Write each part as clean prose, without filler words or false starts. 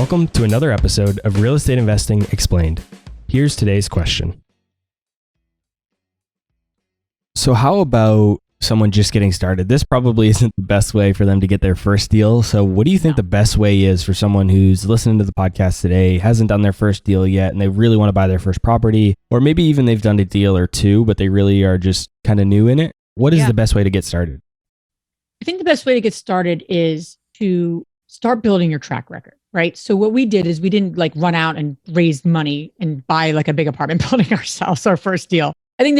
Welcome to another episode of Real Estate Investing Explained. Here's today's question. So how about someone just getting started? This probably isn't the best way for them to get their first deal. So what do you think the best way is for someone who's listening to the podcast today, hasn't done their first deal yet, and they really want to buy their first property, or maybe even they've done a deal or two, but they really are just kind of new in it? What is the best way to get started? I think the best way to get started is to start building your track record, right? So what we did is we didn't run out and raise money and buy a big apartment building ourselves, our first deal. I think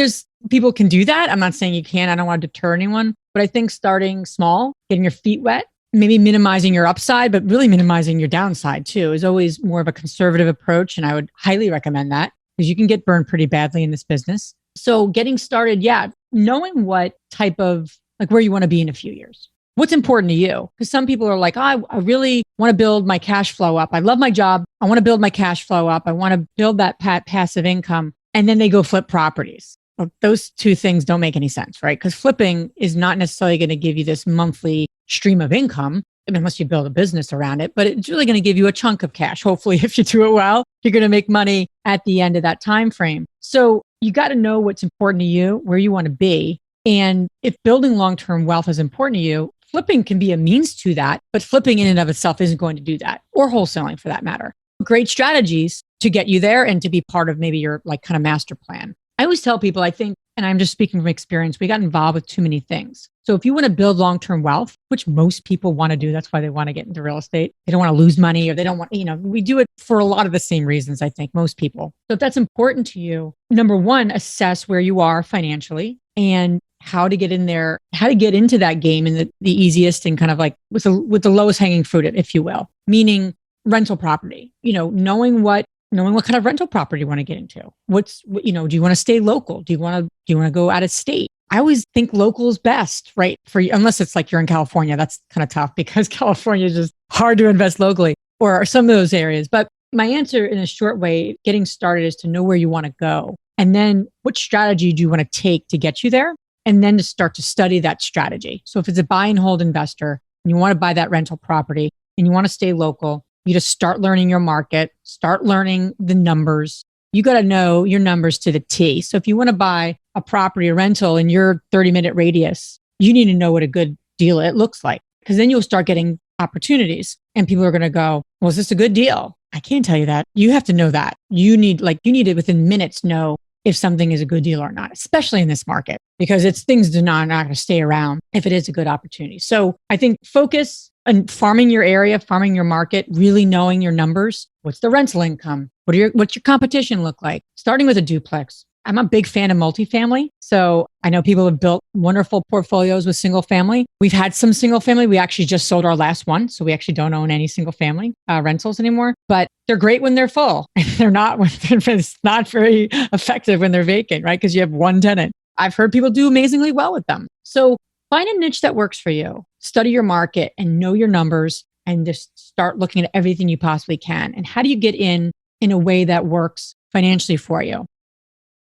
people can do that. I'm not saying you can't. I don't want to deter anyone, but I think starting small, getting your feet wet, maybe minimizing your upside, but really minimizing your downside too, is always more of a conservative approach. And I would highly recommend that because you can get burned pretty badly in this business. So getting started, knowing what type of, where you want to be in a few years. What's important to you? Because some people are like, I really want to build my cash flow up. I love my job. I want to build my cash flow up. I want to build that passive income. And then they go flip properties. Well, those two things don't make any sense, right? Because flipping is not necessarily going to give you this monthly stream of income, unless you build a business around it, but it's really going to give you a chunk of cash. Hopefully, if you do it well, you're going to make money at the end of that time frame. So you got to know what's important to you, where you want to be. And if building long-term wealth is important to you, flipping can be a means to that, but flipping in and of itself isn't going to do that, or wholesaling for that matter. Great strategies to get you there and to be part of maybe your kind of master plan. I always tell people, I think, and I'm just speaking from experience, we got involved with too many things. So if you want to build long-term wealth, which most people want to do, that's why they want to get into real estate. They don't want to lose money, or they don't want, we do it for a lot of the same reasons, I think, most people. So if that's important to you, number one, assess where you are financially and how to get in there, how to get into that game in the easiest and kind of with the lowest hanging fruit, if you will, meaning rental property, knowing what kind of rental property you want to get into. Do you want to stay local? Do you want to go out of state? I always think local is best, right? Unless it's you're in California, that's kind of tough because California is just hard to invest locally, or some of those areas. But my answer in a short way, getting started, is to know where you want to go. And then what strategy do you want to take to get you there? And then to start to study that strategy. So if it's a buy and hold investor and you want to buy that rental property and you want to stay local, you just start learning your market, start learning the numbers. You got to know your numbers to the T. So if you want to buy a property or rental in your 30-minute radius, you need to know what a good deal it looks like, because then you'll start getting opportunities and people are going to go, well, is this a good deal? I can't tell you that. You have to know that. You need to within minutes know if something is a good deal or not, especially in this market, because things are not going to stay around if it is a good opportunity. So I think focus on farming your area, farming your market, really knowing your numbers. What's the rental income? What's your competition look like? Starting with a duplex. I'm a big fan of multifamily. So I know people have built wonderful portfolios with single family. We've had some single family. We actually just sold our last one. So we actually don't own any single family rentals anymore, but they're great when they're full. They're not it's not very effective when they're vacant, right? Because you have one tenant. I've heard people do amazingly well with them. So find a niche that works for you. Study your market and know your numbers and just start looking at everything you possibly can. And how do you get in a way that works financially for you?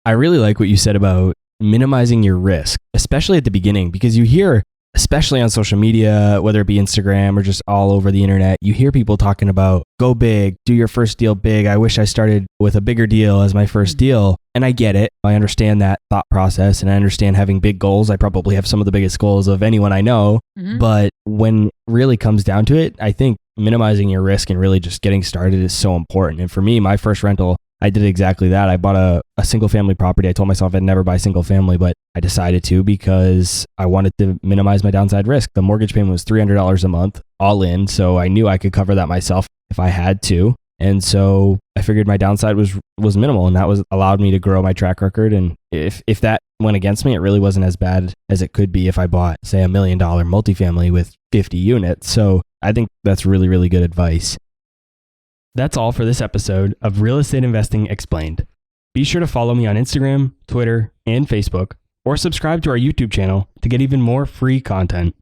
I really like what you said about minimizing your risk, especially at the beginning, because you hear, especially on social media, whether it be Instagram or just all over the internet, you hear people talking about go big, do your first deal big. I wish I started with a bigger deal as my first deal. And I get it. I understand that thought process and I understand having big goals. I probably have some of the biggest goals of anyone I know. Mm-hmm. But when it really comes down to it, I think minimizing your risk and really just getting started is so important. And for me, my first rental, I did exactly that. I bought a single family property. I told myself I'd never buy single family, but I decided to because I wanted to minimize my downside risk. The mortgage payment was $300 a month all in. So I knew I could cover that myself if I had to. And so I figured my downside was minimal, and that allowed me to grow my track record. And if that went against me, it really wasn't as bad as it could be if I bought, say, $1 million multifamily with 50 units. So I think that's really, really good advice. That's all for this episode of Real Estate Investing Explained. Be sure to follow me on Instagram, Twitter, and Facebook, or subscribe to our YouTube channel to get even more free content.